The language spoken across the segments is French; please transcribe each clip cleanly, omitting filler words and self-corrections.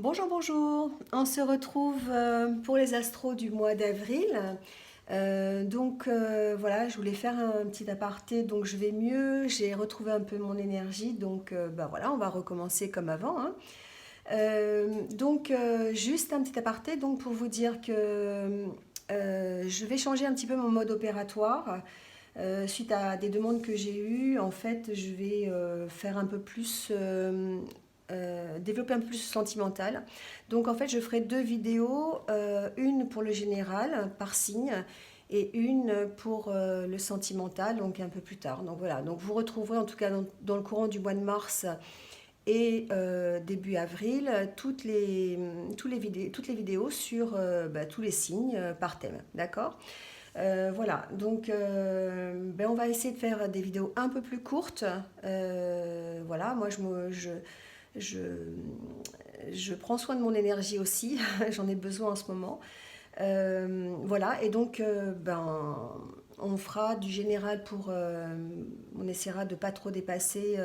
Bonjour, bonjour. On se retrouve pour les astros du mois d'avril. Voilà, je voulais faire un petit aparté, donc je vais mieux, j'ai retrouvé un peu mon énergie, voilà, on va recommencer comme avant, hein. Juste un petit aparté donc pour vous dire que je vais changer un petit peu mon mode opératoire. Suite à des demandes que j'ai eues, en fait, je vais faire un peu plus, développer un peu plus sentimental. Donc, en fait, je ferai deux vidéos, une pour le général, par signe, et une pour le sentimental, donc un peu plus tard. Donc voilà, donc vous retrouverez en tout cas dans le courant du mois de mars et début avril toutes les vidéos sur tous les signes par thème, d'accord? Voilà, on va essayer de faire des vidéos un peu plus courtes. Voilà, moi je, je prends soin de mon énergie aussi, j'en ai besoin en ce moment. Voilà, on fera du général on essaiera de pas trop dépasser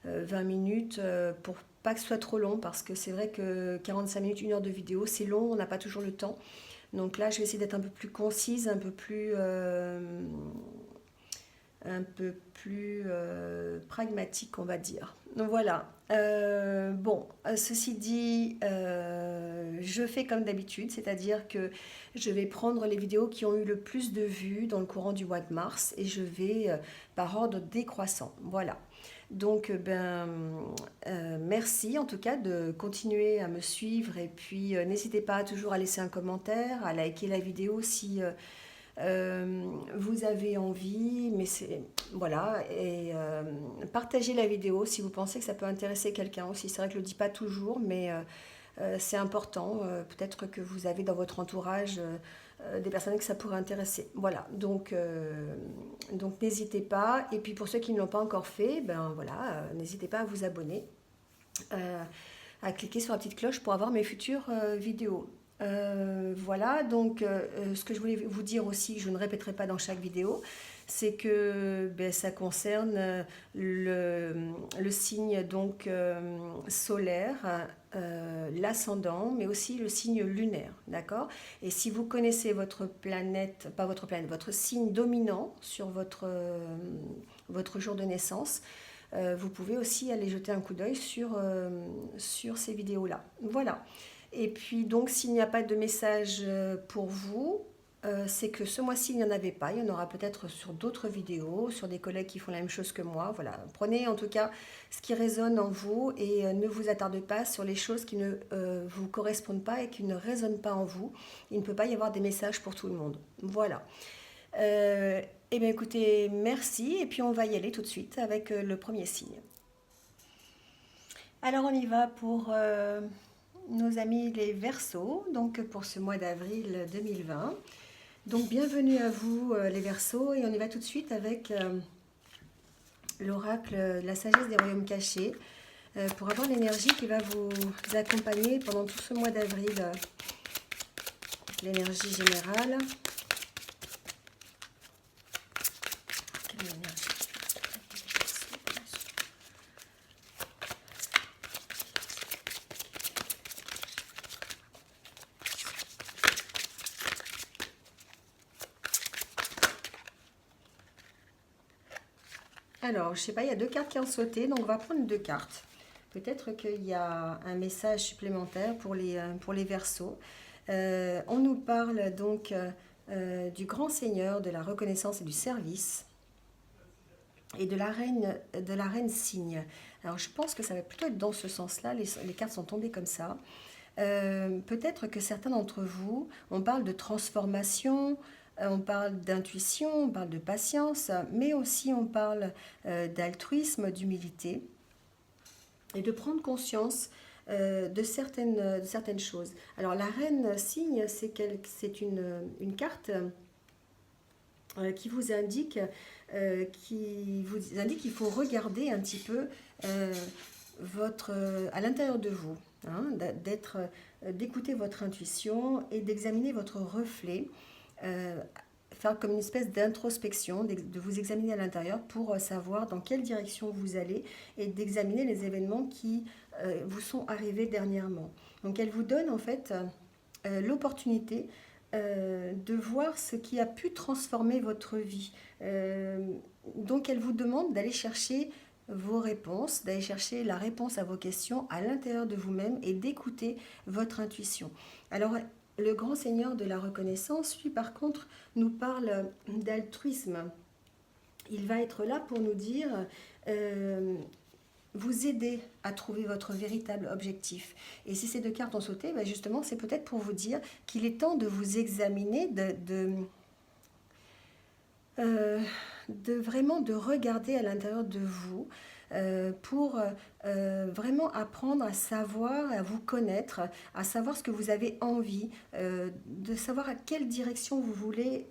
20 minutes pour pas que ce soit trop long parce que c'est vrai que 45 minutes, une heure de vidéo, c'est long, on n'a pas toujours le temps. Donc là, je vais essayer d'être un peu plus concise, un peu plus pragmatique, on va dire. Donc voilà. Ceci dit, je fais comme d'habitude, c'est-à-dire que je vais prendre les vidéos qui ont eu le plus de vues dans le courant du mois de mars et je vais par ordre décroissant. Voilà. Merci en tout cas de continuer à me suivre et puis n'hésitez pas toujours à laisser un commentaire, à liker la vidéo si vous avez envie, voilà, et partagez la vidéo si vous pensez que ça peut intéresser quelqu'un aussi. C'est vrai que je le dis pas toujours, mais c'est important. Peut-être que vous avez dans votre entourage des personnes que ça pourrait intéresser. Voilà, donc n'hésitez pas. Et puis pour ceux qui ne l'ont pas encore fait, ben voilà, n'hésitez pas à vous abonner, euh, à cliquer sur la petite cloche pour avoir mes futures vidéos. Ce que je voulais vous dire aussi, je ne répéterai pas dans chaque vidéo, c'est que ça concerne le signe solaire, l'ascendant, mais aussi le signe lunaire, d'accord? Et si vous connaissez votre planète, pas votre planète, votre signe dominant sur votre jour de naissance, vous pouvez aussi aller jeter un coup d'œil sur ces vidéos-là. Voilà. Et puis donc s'il n'y a pas de message pour vous, c'est que ce mois-ci il n'y en avait pas. Il y en aura peut-être sur d'autres vidéos, sur des collègues qui font la même chose que moi. Voilà. Prenez en tout cas ce qui résonne en vous et ne vous attardez pas sur les choses qui ne vous correspondent pas et qui ne résonnent pas en vous. Il ne peut pas y avoir des messages pour tout le monde. Voilà. Eh bien écoutez, merci et puis on va y aller tout de suite avec le premier signe. Alors on y va pour nos amis les Verseaux, donc pour ce mois d'avril 2020. Donc bienvenue à vous les Verseaux et on y va tout de suite avec l'oracle de la sagesse des royaumes cachés pour avoir l'énergie qui va vous accompagner pendant tout ce mois d'avril. L'énergie générale. Quelle énergie? Alors, je sais pas, il y a deux cartes qui ont sauté, donc on va prendre deux cartes. Peut-être qu'il y a un message supplémentaire pour les Verseaux. On nous parle du grand seigneur, de la reconnaissance et du service, et de la reine cygne. Alors je pense que ça va plutôt être dans ce sens-là, les cartes sont tombées comme ça. Peut-être que certains d'entre vous, on parle de transformation, on parle d'intuition, on parle de patience, mais aussi on parle d'altruisme, d'humilité et de prendre conscience de certaines choses. Alors la reine cygne, c'est une carte qui vous indique qu'il faut regarder un petit peu à l'intérieur de vous, hein, d'écouter votre intuition et d'examiner votre reflet. faire comme une espèce d'introspection, de vous examiner à l'intérieur pour savoir dans quelle direction vous allez et d'examiner les événements qui vous sont arrivés dernièrement. Donc elle vous donne en fait l'opportunité de voir ce qui a pu transformer votre vie. Donc elle vous demande d'aller chercher vos réponses, d'aller chercher la réponse à vos questions à l'intérieur de vous-même et d'écouter votre intuition. Alors, le grand seigneur de la reconnaissance, lui, par contre, nous parle d'altruisme. Il va être là pour nous dire, vous aider à trouver votre véritable objectif. Et si ces deux cartes ont sauté, ben justement, c'est peut-être pour vous dire qu'il est temps de vous examiner, de vraiment de regarder à l'intérieur de vous pour vraiment apprendre à savoir, à vous connaître, à savoir ce que vous avez envie, de savoir à quelle direction vous voulez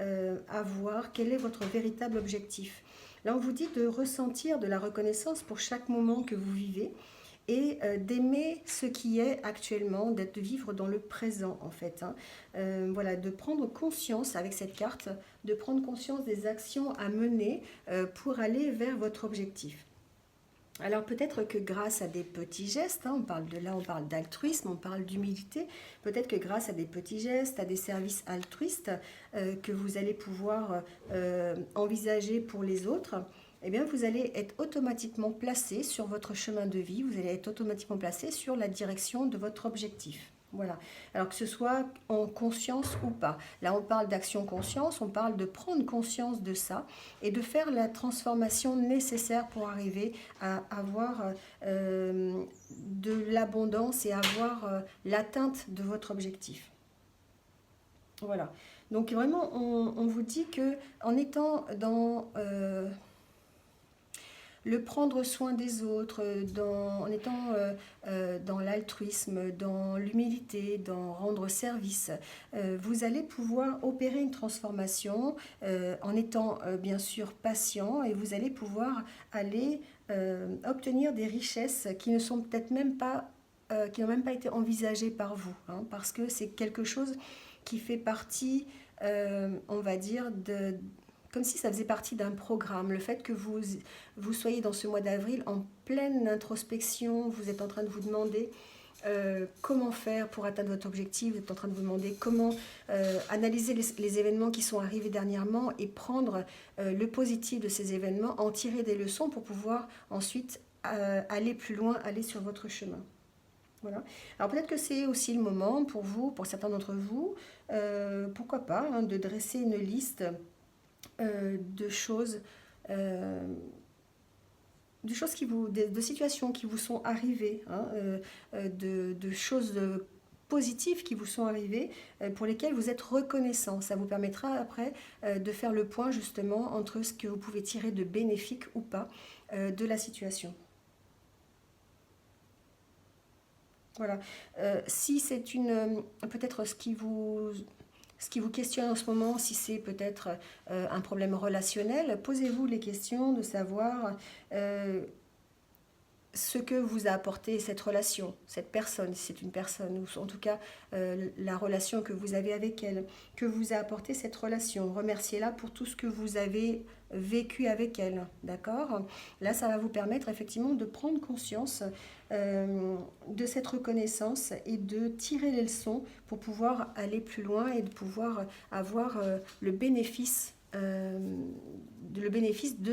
avoir, quel est votre véritable objectif. Là, on vous dit de ressentir de la reconnaissance pour chaque moment que vous vivez et d'aimer ce qui est actuellement, de vivre dans le présent en fait. Voilà, de prendre conscience avec cette carte, de prendre conscience des actions à mener pour aller vers votre objectif. Alors peut-être que grâce à des petits gestes, on parle d'altruisme, on parle d'humilité, peut-être que grâce à des petits gestes, à des services altruistes que vous allez pouvoir envisager pour les autres, eh bien vous allez être automatiquement placé sur votre chemin de vie, vous allez être automatiquement placé sur la direction de votre objectif. Voilà. Alors que ce soit en conscience ou pas. Là, on parle d'action-conscience, on parle de prendre conscience de ça et de faire la transformation nécessaire pour arriver à avoir de l'abondance et avoir l'atteinte de votre objectif. Voilà. Donc vraiment, on vous dit que en étant dans le prendre soin des autres, en étant dans l'altruisme, dans l'humilité, dans rendre service, vous allez pouvoir opérer une transformation en étant bien sûr patient et vous allez pouvoir aller obtenir des richesses qui ne sont peut-être même pas, qui n'ont même pas été envisagées par vous, parce que c'est quelque chose qui fait partie, on va dire, comme si ça faisait partie d'un programme. Le fait que vous soyez dans ce mois d'avril en pleine introspection, vous êtes en train de vous demander comment faire pour atteindre votre objectif, vous êtes en train de vous demander comment analyser les événements qui sont arrivés dernièrement et prendre le positif de ces événements, en tirer des leçons pour pouvoir ensuite aller plus loin, aller sur votre chemin. Voilà. Alors peut-être que c'est aussi le moment pour vous, pour certains d'entre vous, pourquoi pas, de dresser une liste de choses, de situations qui vous sont arrivées, de choses positives qui vous sont arrivées, pour lesquelles vous êtes reconnaissant. Ça vous permettra après de faire le point justement entre ce que vous pouvez tirer de bénéfique ou pas de la situation. Voilà. Si c'est peut-être ce qui vous questionne en ce moment, si c'est peut-être un problème relationnel, posez-vous les questions de savoir ce que vous a apporté cette relation, cette personne, si c'est une personne, ou en tout cas la relation que vous avez avec elle, que vous a apporté cette relation. Remerciez-la pour tout ce que vous avez vécu avec elle, d'accord? Là, ça va vous permettre effectivement de prendre conscience de cette reconnaissance et de tirer les leçons pour pouvoir aller plus loin et de pouvoir avoir le bénéfice de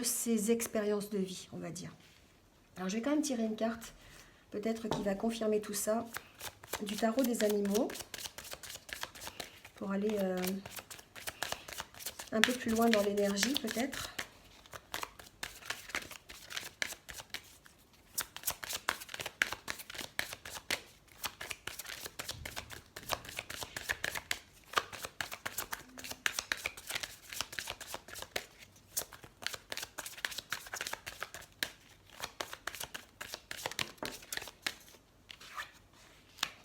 ces expériences de vie, on va dire. Alors, je vais quand même tirer une carte, peut-être qui va confirmer tout ça, du tarot des animaux, pour aller un peu plus loin dans l'énergie, peut-être.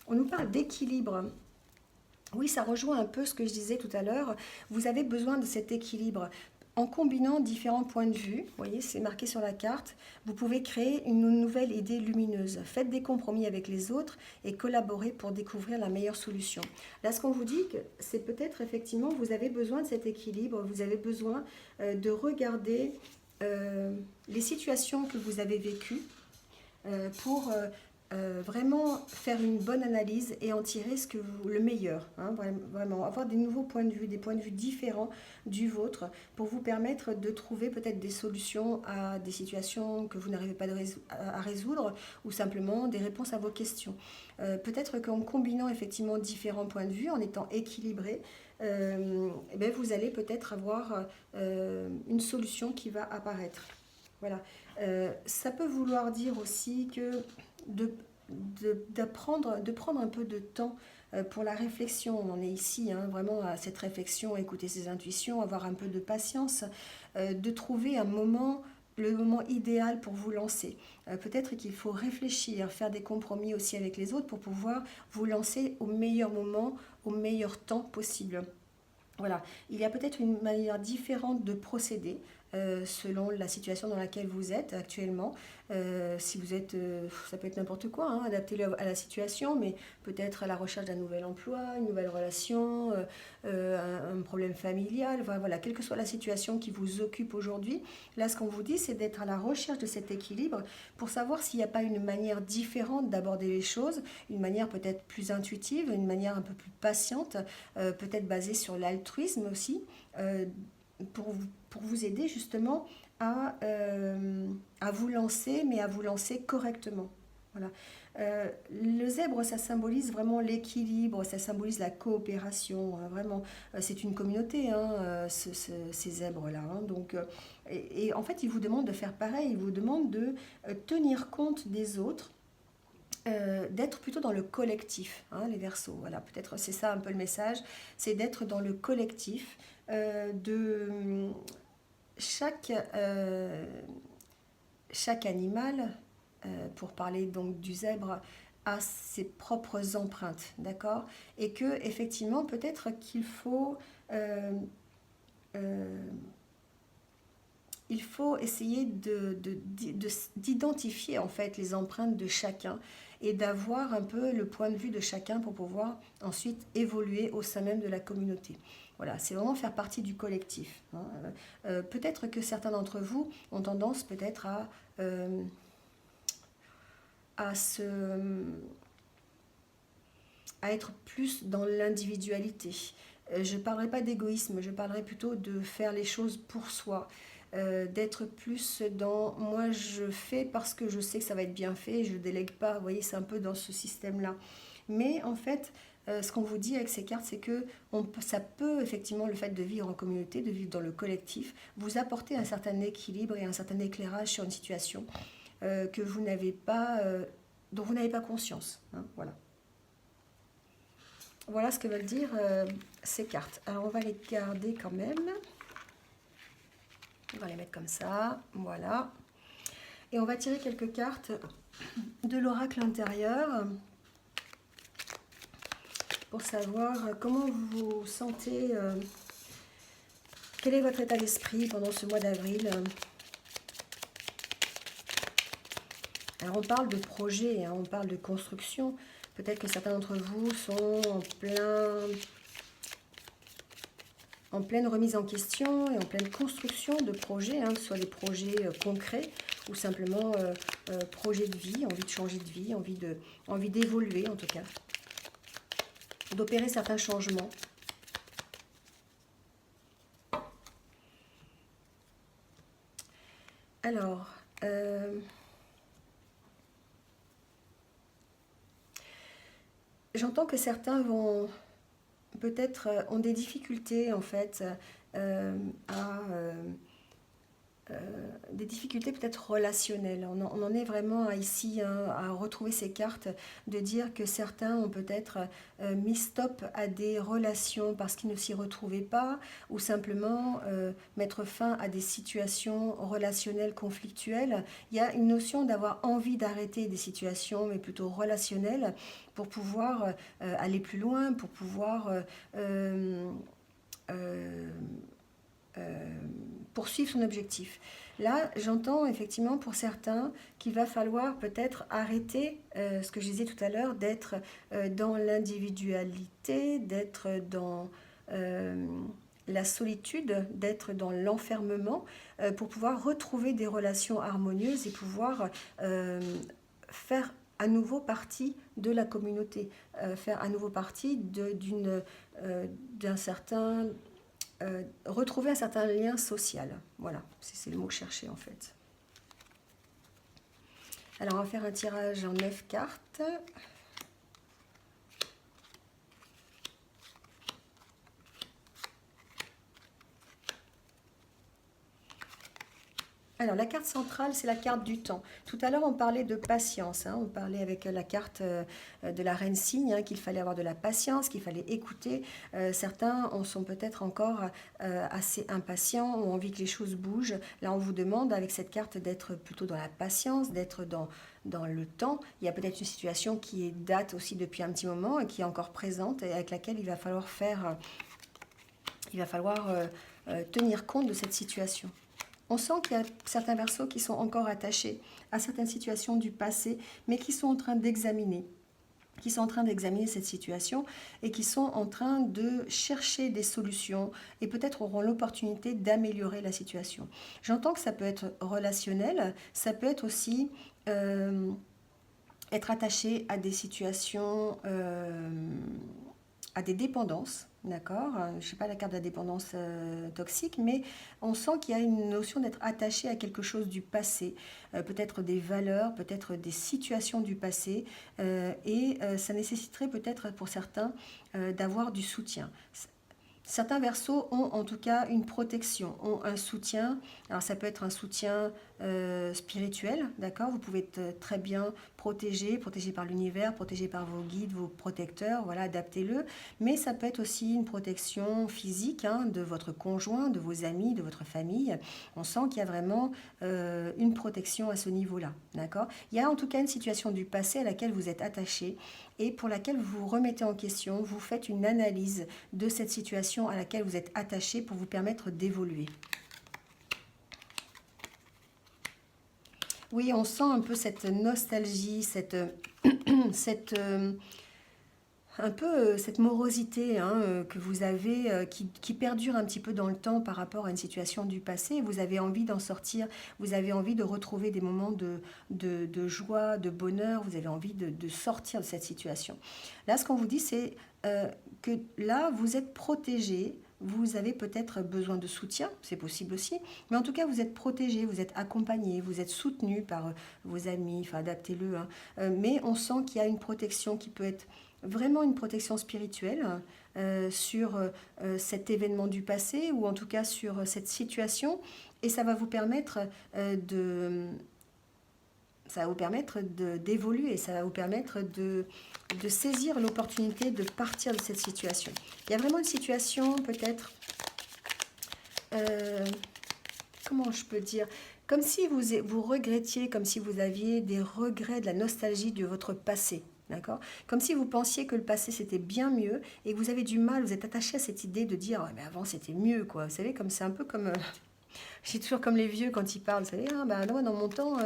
On nous parle d'équilibre. Oui, ça rejoint un peu ce que je disais tout à l'heure. Vous avez besoin de cet équilibre. en combinant différents points de vue, vous voyez, c'est marqué sur la carte, vous pouvez créer une nouvelle idée lumineuse. Faites des compromis avec les autres et collaborez pour découvrir la meilleure solution. Là, ce qu'on vous dit, c'est peut-être effectivement, vous avez besoin de cet équilibre, vous avez besoin de regarder les situations que vous avez vécues pour vraiment faire une bonne analyse et en tirer le meilleur, hein, vraiment avoir des nouveaux points de vue, des points de vue différents du vôtre pour vous permettre de trouver peut-être des solutions à des situations que vous n'arrivez pas à résoudre ou simplement des réponses à vos questions. Peut-être qu'en combinant effectivement différents points de vue, en étant équilibré, eh bien, vous allez peut-être avoir une solution qui va apparaître. Voilà. Ça peut vouloir dire aussi que de prendre un peu de temps pour la réflexion. On en est ici, hein, vraiment à cette réflexion, écouter ses intuitions, avoir un peu de patience, de trouver le moment idéal pour vous lancer. Peut-être qu'il faut réfléchir, faire des compromis aussi avec les autres pour pouvoir vous lancer au meilleur moment, au meilleur temps possible. Voilà, il y a peut-être une manière différente de procéder selon la situation dans laquelle vous êtes actuellement. Si vous êtes, ça peut être n'importe quoi, hein, adaptez-le à la situation, mais peut-être à la recherche d'un nouvel emploi, une nouvelle relation, un problème familial, voilà, quelle que soit la situation qui vous occupe aujourd'hui. Là, ce qu'on vous dit, c'est d'être à la recherche de cet équilibre pour savoir s'il n'y a pas une manière différente d'aborder les choses, une manière peut-être plus intuitive, une manière un peu plus patiente, peut-être basée sur l'altruisme aussi, pour vous aider justement à vous lancer, mais à vous lancer correctement. Voilà. Le zèbre, ça symbolise vraiment l'équilibre, ça symbolise la coopération, hein, vraiment. C'est une communauté, hein, ces zèbres-là. Hein, donc, et en fait, ils vous demandent de faire pareil, ils vous demandent de tenir compte des autres, d'être plutôt dans le collectif, hein, les Verseaux. Voilà, peut-être c'est ça un peu le message, c'est d'être dans le collectif, de chaque animal, pour parler donc du zèbre, a ses propres empreintes, d'accord? Et que effectivement, peut-être qu'il faut il faut essayer d'identifier en fait les empreintes de chacun et d'avoir un peu le point de vue de chacun pour pouvoir ensuite évoluer au sein même de la communauté. Voilà, c'est vraiment faire partie du collectif. Hein. Peut-être que certains d'entre vous ont tendance peut-être à se à être plus dans l'individualité. Je ne parlerai pas d'égoïsme, je parlerai plutôt de faire les choses pour soi, d'être plus dans moi je fais parce que je sais que ça va être bien fait, je ne délègue pas, vous voyez, c'est un peu dans ce système-là. Mais en fait, ce qu'on vous dit avec ces cartes, c'est que ça peut effectivement, le fait de vivre en communauté, de vivre dans le collectif, vous apporter un certain équilibre et un certain éclairage sur une situation que vous n'avez pas, dont vous n'avez pas conscience. Hein, voilà. Voilà ce que veulent dire ces cartes. Alors on va les garder quand même. On va les mettre comme ça. Voilà. Et on va tirer quelques cartes de l'oracle intérieur pour savoir comment vous vous sentez. Quel est votre état d'esprit pendant ce mois d'avril? Alors on parle de projet, hein, on parle de construction. Peut-être que certains d'entre vous sont en pleine remise en question et en pleine construction de projets, hein, que ce soit des projets concrets ou simplement projets de vie, envie de changer de vie, envie d'évoluer en tout cas, d'opérer certains changements. Alors, j'entends que certains vont peut-être ont des difficultés en fait des difficultés peut-être relationnelles. On en est vraiment ici hein, à retrouver ces cartes, de dire que certains ont peut-être mis stop à des relations parce qu'ils ne s'y retrouvaient pas, ou simplement mettre fin à des situations relationnelles conflictuelles. Il y a une notion d'avoir envie d'arrêter des situations, mais plutôt relationnelles, pour pouvoir aller plus loin, pour pouvoir poursuivre son objectif. Là, j'entends effectivement pour certains qu'il va falloir peut-être arrêter ce que je disais tout à l'heure, d'être dans l'individualité, d'être dans la solitude, d'être dans l'enfermement pour pouvoir retrouver des relations harmonieuses et pouvoir faire à nouveau partie de la communauté, faire à nouveau partie d'un certain retrouver un certain lien social. Voilà, c'est le mot que je cherchais en fait. Alors on va faire un tirage en 9 cartes. Alors, la carte centrale, c'est la carte du temps. Tout à l'heure, on parlait de patience. On parlait avec la carte de la reine cygne, qu'il fallait avoir de la patience, qu'il fallait écouter. Certains sont peut-être encore assez impatients, ont envie que les choses bougent. Là, on vous demande, avec cette carte, d'être plutôt dans la patience, d'être dans le temps. Il y a peut-être une situation qui date aussi depuis un petit moment et qui est encore présente et avec laquelle il va falloir tenir compte de cette situation. On sent qu'il y a certains Verseaux qui sont encore attachés à certaines situations du passé, mais qui sont en train d'examiner cette situation et qui sont en train de chercher des solutions et peut-être auront l'opportunité d'améliorer la situation. J'entends que ça peut être relationnel, ça peut être aussi être attaché à des situations, à des dépendances. D'accord, je ne sais pas la carte de la dépendance toxique, mais on sent qu'il y a une notion d'être attaché à quelque chose du passé, peut-être des valeurs, peut-être des situations du passé, et ça nécessiterait peut-être pour certains d'avoir du soutien. Certains Verseaux ont en tout cas une protection, ont un soutien. Alors ça peut être un soutien spirituel, d'accord. Vous pouvez être très bien protégé par l'univers, protégé par vos guides, vos protecteurs, voilà, adaptez-le. Mais ça peut être aussi une protection physique de votre conjoint, de vos amis, de votre famille. On sent qu'il y a vraiment une protection à ce niveau-là, d'accord. Il y a en tout cas une situation du passé à laquelle vous êtes attaché et pour laquelle vous vous remettez en question, vous faites une analyse de cette situation à laquelle vous êtes attaché pour vous permettre d'évoluer. Oui, on sent un peu cette nostalgie, un peu cette morosité que vous avez, qui perdure un petit peu dans le temps par rapport à une situation du passé. Vous avez envie d'en sortir, vous avez envie de retrouver des moments de joie, de bonheur, vous avez envie de sortir de cette situation. Là, ce qu'on vous dit, c'est que là, vous êtes protégé. Vous avez peut-être besoin de soutien, c'est possible aussi, mais en tout cas, vous êtes protégé, vous êtes accompagné, vous êtes soutenu par vos amis, enfin, adaptez-le. Mais on sent qu'il y a une protection qui peut être vraiment une protection spirituelle sur cet événement du passé ou en tout cas sur cette situation et ça va vous permettre d'évoluer, ça va vous permettre de saisir l'opportunité de partir de cette situation. Il y a vraiment une situation peut-être, comment je peux dire, comme si vous regrettiez, comme si vous aviez des regrets, de la nostalgie de votre passé. D'accord. Comme si vous pensiez que le passé c'était bien mieux et que vous avez du mal, vous êtes attaché à cette idée de dire ouais, mais avant c'était mieux quoi. Vous savez, comme c'est un peu comme j'ai toujours comme les vieux quand ils parlent, vous savez, dans mon temps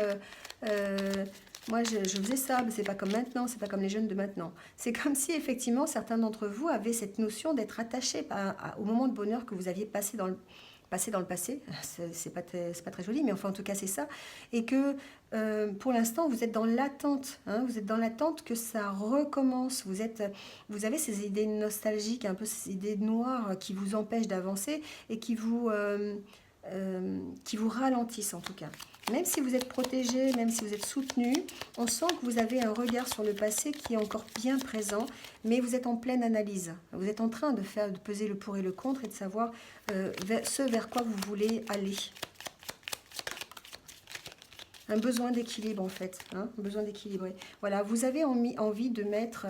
moi je faisais ça, mais c'est pas comme maintenant, c'est pas comme les jeunes de maintenant. C'est comme si effectivement certains d'entre vous avaient cette notion d'être attachés au moment de bonheur que vous aviez passé dans le passé, c'est pas très joli, mais enfin en tout cas c'est ça, et que pour l'instant vous êtes dans l'attente, vous êtes dans l'attente que ça recommence, vous avez ces idées nostalgiques, un peu ces idées noires qui vous empêchent d'avancer et qui vous ralentissent en tout cas. Même si vous êtes protégé, même si vous êtes soutenu, on sent que vous avez un regard sur le passé qui est encore bien présent, mais vous êtes en pleine analyse. Vous êtes en train de peser le pour et le contre et de savoir ce vers quoi vous voulez aller. Un besoin d'équilibre en fait, un besoin d'équilibrer. Voilà, vous avez envie de mettre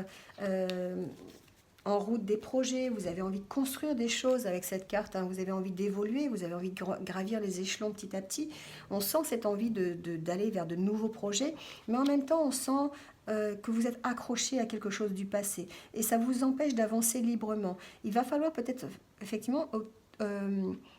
en route des projets, vous avez envie de construire des choses avec cette carte, vous avez envie d'évoluer, vous avez envie de gravir les échelons petit à petit. On sent cette envie d'aller vers de nouveaux projets, mais en même temps on sent que vous êtes accroché à quelque chose du passé et ça vous empêche d'avancer librement. Il va falloir peut-être effectivement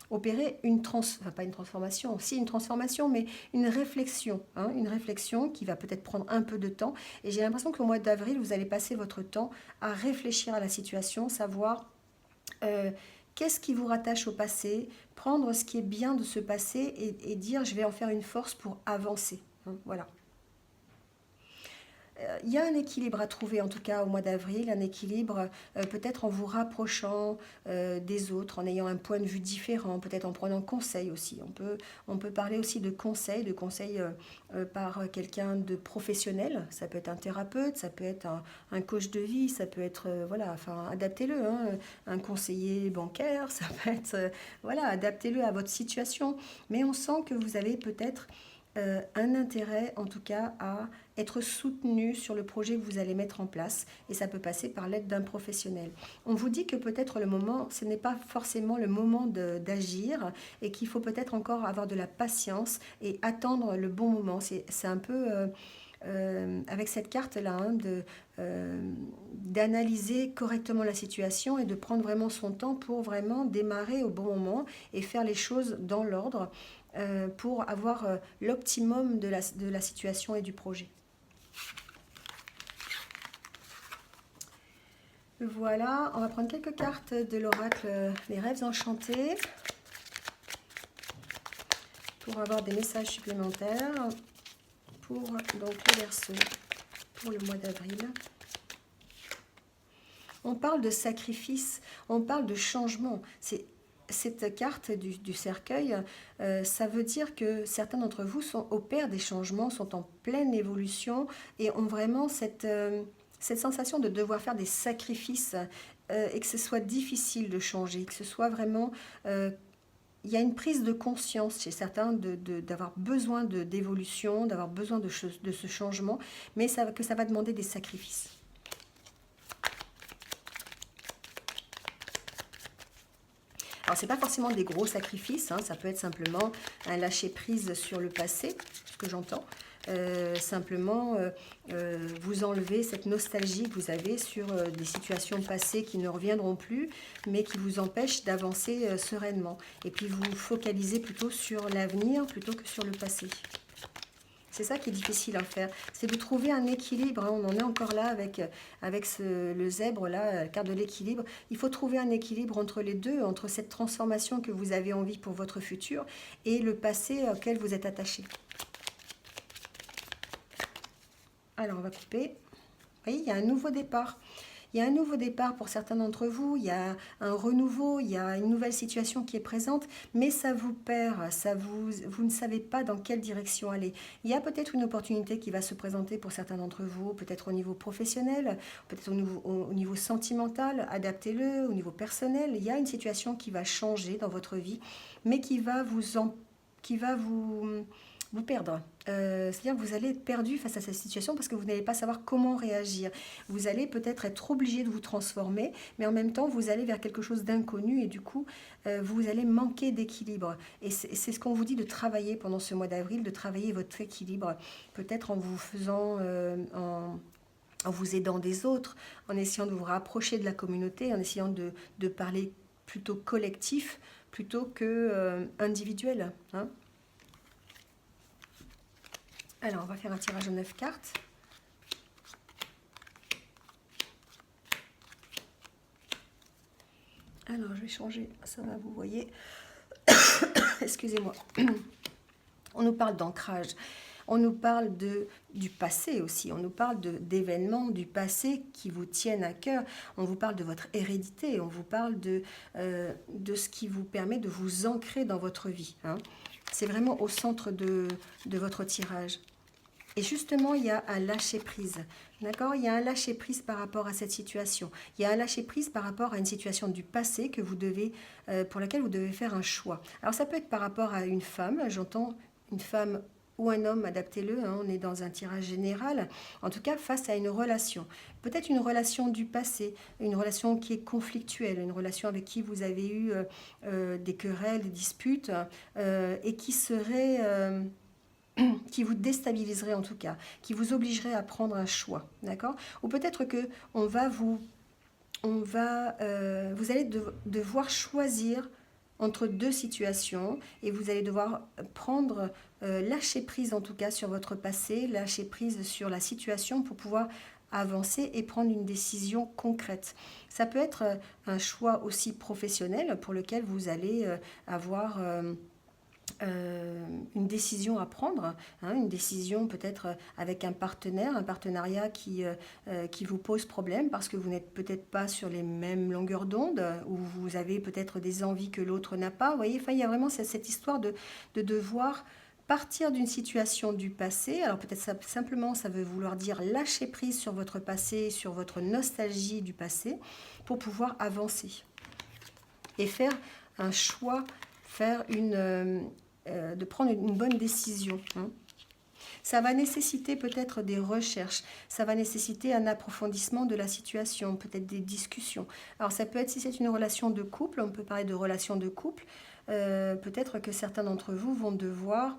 opérer une pas une transformation, si une transformation, mais une réflexion, hein, une réflexion qui va peut-être prendre un peu de temps. Et j'ai l'impression qu'au mois d'avril, vous allez passer votre temps à réfléchir à la situation, savoir qu'est-ce qui vous rattache au passé, prendre ce qui est bien de ce passé et dire je vais en faire une force pour avancer. Hein, voilà. Il y a un équilibre à trouver, en tout cas au mois d'avril, un équilibre peut-être en vous rapprochant des autres, en ayant un point de vue différent, peut-être en prenant conseil aussi. On peut parler aussi de conseils par quelqu'un de professionnel. Ça peut être un thérapeute, ça peut être un coach de vie, ça peut être, voilà, enfin, adaptez-le, hein, un conseiller bancaire, ça peut être, voilà, adaptez-le à votre situation. Mais on sent que vous avez peut-être un intérêt en tout cas à être soutenu sur le projet que vous allez mettre en place et ça peut passer par l'aide d'un professionnel. On vous dit que peut-être le moment, ce n'est pas forcément le moment d'agir et qu'il faut peut-être encore avoir de la patience et attendre le bon moment. C'est un peu avec cette carte-là, hein, d'analyser correctement la situation et de prendre vraiment son temps pour vraiment démarrer au bon moment et faire les choses dans l'ordre pour avoir l'optimum de la situation et du projet. Voilà, on va prendre quelques cartes de l'oracle Les Rêves Enchantés pour avoir des messages supplémentaires pour donc, le Verseau pour le mois d'avril. On parle de sacrifice, on parle de changement. Cette carte du cercueil, ça veut dire que certains d'entre vous opèrent des changements, sont en pleine évolution et ont vraiment cette sensation de devoir faire des sacrifices et que ce soit difficile de changer, que ce soit vraiment... il y a une prise de conscience chez certains d'avoir besoin d'évolution, d'avoir besoin de ce changement, mais que ça va demander des sacrifices. Alors, ce n'est pas forcément des gros sacrifices, hein, ça peut être simplement un lâcher-prise sur le passé, ce que j'entends. Simplement, vous enlevez cette nostalgie que vous avez sur des situations passées qui ne reviendront plus, mais qui vous empêchent d'avancer sereinement. Et puis, vous focalisez plutôt sur l'avenir plutôt que sur le passé. C'est ça qui est difficile à faire, c'est de trouver un équilibre. Hein. On en est encore là avec le zèbre, là, la carte de l'équilibre. Il faut trouver un équilibre entre les deux, entre cette transformation que vous avez envie pour votre futur et le passé auquel vous êtes attaché. Alors, on va couper. Vous voyez, il y a un nouveau départ. Il y a un nouveau départ pour certains d'entre vous, il y a un renouveau, il y a une nouvelle situation qui est présente, mais ça vous perd, vous ne savez pas dans quelle direction aller. Il y a peut-être une opportunité qui va se présenter pour certains d'entre vous, peut-être au niveau professionnel, peut-être au niveau sentimental, adaptez-le, au niveau personnel. Il y a une situation qui va changer dans votre vie, mais qui va vous perdre. C'est-à-dire que vous allez être perdu face à cette situation parce que vous n'allez pas savoir comment réagir. Vous allez peut-être être obligé de vous transformer, mais en même temps, vous allez vers quelque chose d'inconnu et du coup, vous allez manquer d'équilibre. Et c'est ce qu'on vous dit de travailler pendant ce mois d'avril, de travailler votre équilibre, peut-être en vous faisant... en vous aidant des autres, en essayant de vous rapprocher de la communauté, en essayant de parler plutôt collectif plutôt que individuel, hein. Alors, on va faire un tirage en 9 cartes. Alors, je vais changer, ça va, vous voyez. Excusez-moi. On nous parle d'ancrage. On nous parle du passé aussi. On nous parle d'événements du passé qui vous tiennent à cœur. On vous parle de votre hérédité. On vous parle de ce qui vous permet de vous ancrer dans votre vie, hein. C'est vraiment au centre de votre tirage. Et justement, il y a un lâcher-prise. D'accord? Il y a un lâcher-prise par rapport à cette situation. Il y a un lâcher-prise par rapport à une situation du passé que pour laquelle vous devez faire un choix. Alors, ça peut être par rapport à une femme. J'entends une femme ou un homme, adaptez-le, hein, on est dans un tirage général. En tout cas, face à une relation. Peut-être une relation du passé, une relation qui est conflictuelle, une relation avec qui vous avez eu des querelles, des disputes, et qui serait... qui vous déstabiliserait en tout cas, qui vous obligerait à prendre un choix, d'accord? Ou peut-être que vous allez devoir choisir entre deux situations et vous allez devoir prendre, lâcher prise en tout cas sur votre passé, lâcher prise sur la situation pour pouvoir avancer et prendre une décision concrète. Ça peut être un choix aussi professionnel pour lequel vous allez avoir une décision à prendre, hein, une décision peut-être avec un partenaire, un partenariat qui vous pose problème parce que vous n'êtes peut-être pas sur les mêmes longueurs d'onde ou vous avez peut-être des envies que l'autre n'a pas. Vous voyez, enfin, il y a vraiment cette histoire de devoir partir d'une situation du passé. Alors peut-être simplement ça veut vouloir dire lâcher prise sur votre passé, sur votre nostalgie du passé pour pouvoir avancer et faire un choix, de prendre une bonne décision. Hein. Ça va nécessiter peut-être des recherches, ça va nécessiter un approfondissement de la situation, peut-être des discussions. Alors ça peut être, si c'est une relation de couple, on peut parler de relation de couple, peut-être que certains d'entre vous vont devoir,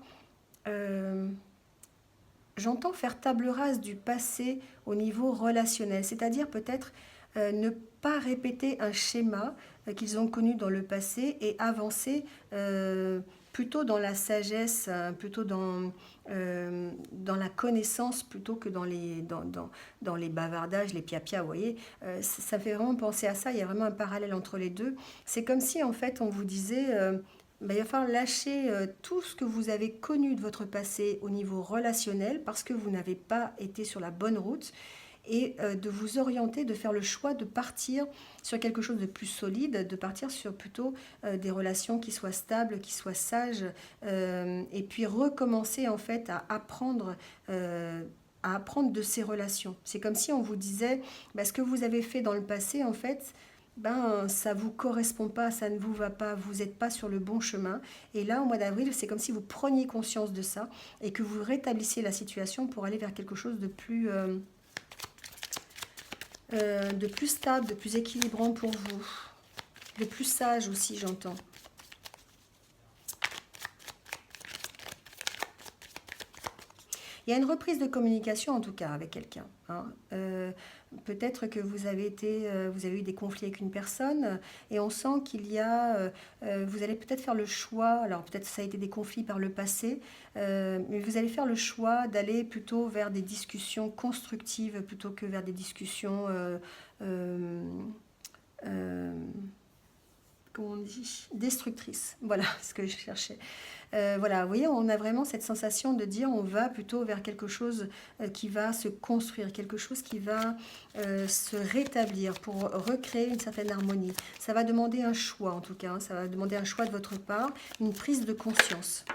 j'entends faire table rase du passé au niveau relationnel, c'est-à-dire peut-être ne pas répéter un schéma qu'ils ont connu dans le passé et avancer plutôt dans la sagesse, plutôt dans la connaissance, plutôt que dans les bavardages, les piapia, vous voyez. Ça fait vraiment penser à ça, il y a vraiment un parallèle entre les deux. C'est comme si en fait on vous disait... il va falloir lâcher tout ce que vous avez connu de votre passé au niveau relationnel parce que vous n'avez pas été sur la bonne route et de vous orienter, de faire le choix de partir sur quelque chose de plus solide, de partir sur plutôt des relations qui soient stables, qui soient sages, et puis recommencer en fait à apprendre de ces relations. C'est comme si on vous disait, ce que vous avez fait dans le passé, en fait, ça ne vous correspond pas, ça ne vous va pas, vous n'êtes pas sur le bon chemin. Et là, au mois d'avril, c'est comme si vous preniez conscience de ça et que vous rétablissiez la situation pour aller vers quelque chose de plus stable, de plus équilibrant pour vous, de plus sage aussi, j'entends. Il y a une reprise de communication en tout cas avec quelqu'un. Hein. Peut-être que vous avez eu des conflits avec une personne et on sent qu'il y a, vous allez peut-être faire le choix, alors peut-être que ça a été des conflits par le passé, mais vous allez faire le choix d'aller plutôt vers des discussions constructives plutôt que vers des discussions, comment on dit, destructrices. Voilà ce que je cherchais. Voilà, vous voyez, on a vraiment cette sensation de dire on va plutôt vers quelque chose qui va se construire, quelque chose qui va se rétablir pour recréer une certaine harmonie. Ça va demander un choix en tout cas, hein, ça va demander un choix de votre part, une prise de conscience.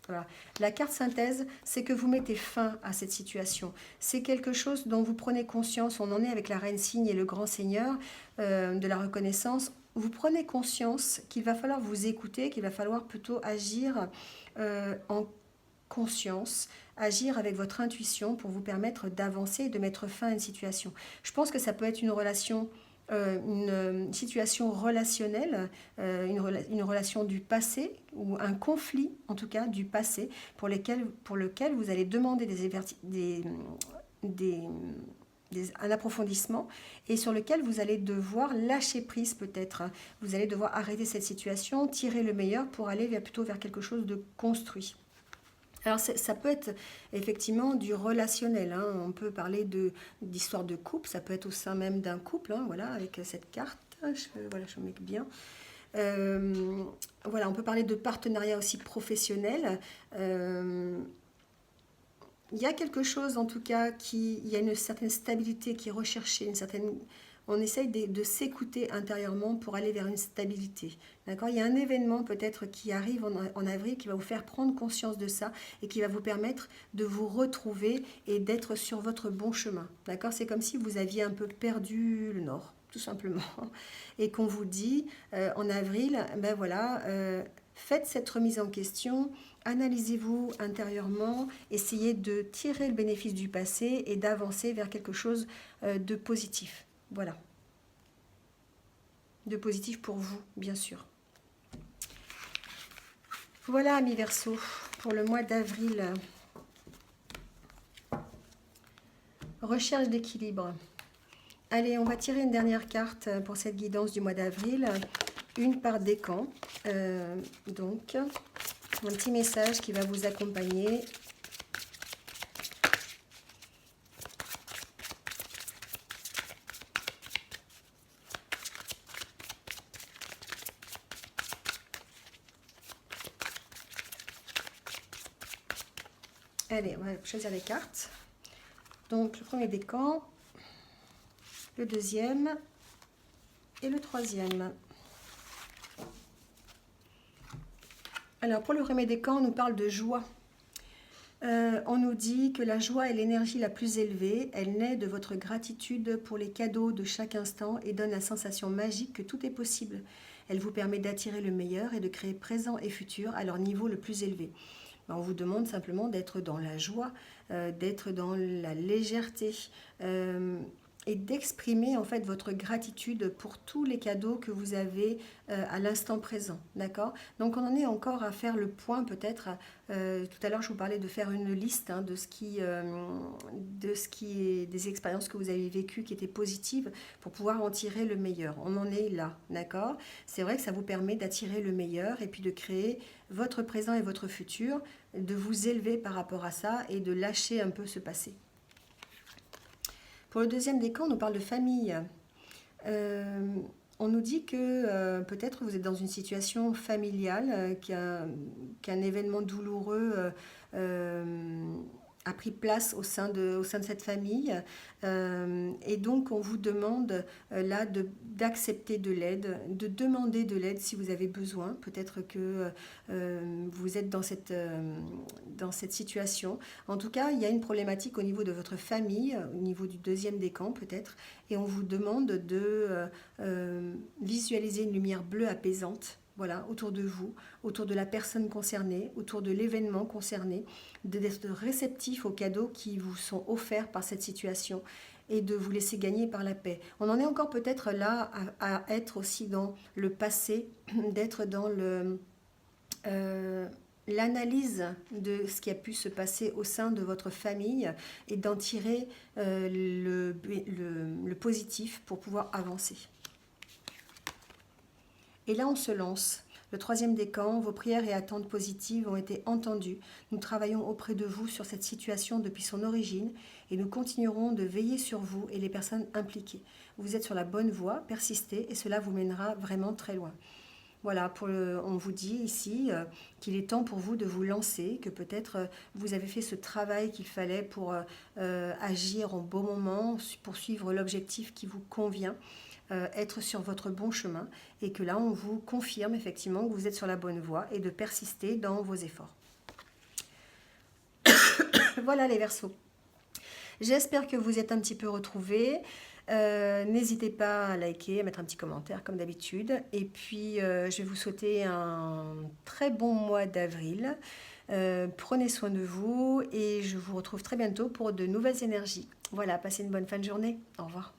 Voilà. La carte synthèse, c'est que vous mettez fin à cette situation. C'est quelque chose dont vous prenez conscience, on en est avec la reine cygne et le grand seigneur de la reconnaissance. Vous prenez conscience qu'il va falloir vous écouter, qu'il va falloir plutôt agir en conscience, agir avec votre intuition pour vous permettre d'avancer et de mettre fin à une situation. Je pense que ça peut être une relation, une situation relationnelle, une relation du passé ou un conflit en tout cas du passé pour lequel vous allez demander un approfondissement et sur lequel vous allez devoir lâcher prise peut-être. Vous allez devoir arrêter cette situation, tirer le meilleur pour aller plutôt vers quelque chose de construit. Alors ça peut être effectivement du relationnel, hein. On peut parler d'histoire de couple, ça peut être au sein même d'un couple, hein, voilà, avec cette carte, je mets bien. Voilà, on peut parler de partenariat aussi professionnel. Il y a quelque chose en tout cas, il y a une certaine stabilité qui est recherchée, on essaye de s'écouter intérieurement pour aller vers une stabilité. D'accord ? Il y a un événement peut-être qui arrive en avril qui va vous faire prendre conscience de ça et qui va vous permettre de vous retrouver et d'être sur votre bon chemin. D'accord ? C'est comme si vous aviez un peu perdu le nord, tout simplement. Et qu'on vous dit en avril, faites cette remise en question, analysez-vous intérieurement, essayez de tirer le bénéfice du passé et d'avancer vers quelque chose de positif. Voilà. De positif pour vous, bien sûr. Voilà, amis Verseau, pour le mois d'avril. Recherche d'équilibre. Allez, on va tirer une dernière carte pour cette guidance du mois d'avril. une par décan. Donc, un petit message qui va vous accompagner. Allez, on va choisir les cartes. Donc, le premier décan, le deuxième et le troisième. Alors, pour le premier décan, on nous parle de joie. On nous dit que la joie est l'énergie la plus élevée. Elle naît de votre gratitude pour les cadeaux de chaque instant et donne la sensation magique que tout est possible. Elle vous permet d'attirer le meilleur et de créer présent et futur à leur niveau le plus élevé. On vous demande simplement d'être dans la joie, d'être dans la légèreté et d'exprimer en fait votre gratitude pour tous les cadeaux que vous avez à l'instant présent. D'accord? Donc on en est encore à faire le point peut-être. Tout à l'heure je vous parlais de faire une liste de ce qui est des expériences que vous avez vécues qui étaient positives pour pouvoir en tirer le meilleur. On en est là. D'accord? C'est vrai que ça vous permet d'attirer le meilleur et puis de créer votre présent et votre futur, de vous élever par rapport à ça et de lâcher un peu ce passé. Pour le deuxième décan, on nous parle de famille. On nous dit que peut-être vous êtes dans une situation familiale, qu'un événement douloureux a pris place au sein de cette famille. Et donc, on vous demande là d'accepter de l'aide, de demander de l'aide si vous avez besoin. Peut-être que vous êtes dans cette situation. En tout cas, il y a une problématique au niveau de votre famille, au niveau du deuxième décan peut-être. Et on vous demande de visualiser une lumière bleue apaisante. Voilà, autour de vous, autour de la personne concernée, autour de l'événement concerné, d'être réceptif aux cadeaux qui vous sont offerts par cette situation et de vous laisser gagner par la paix. On en est encore peut-être là à être aussi dans le passé, d'être dans l'analyse de ce qui a pu se passer au sein de votre famille et d'en tirer le positif pour pouvoir avancer. Et là, on se lance. Le troisième décan, vos prières et attentes positives ont été entendues. Nous travaillons auprès de vous sur cette situation depuis son origine et nous continuerons de veiller sur vous et les personnes impliquées. Vous êtes sur la bonne voie, persistez et cela vous mènera vraiment très loin. Voilà, on vous dit ici qu'il est temps pour vous de vous lancer, que peut-être vous avez fait ce travail qu'il fallait pour agir au bon moment, poursuivre l'objectif qui vous convient. Être sur votre bon chemin et que là on vous confirme effectivement que vous êtes sur la bonne voie et de persister dans vos efforts. Voilà les Verseaux. J'espère que vous êtes un petit peu retrouvés. N'hésitez pas à liker, à mettre un petit commentaire comme d'habitude. Et puis je vais vous souhaiter un très bon mois d'avril. Prenez soin de vous et je vous retrouve très bientôt pour de nouvelles énergies. Voilà, passez une bonne fin de journée. Au revoir.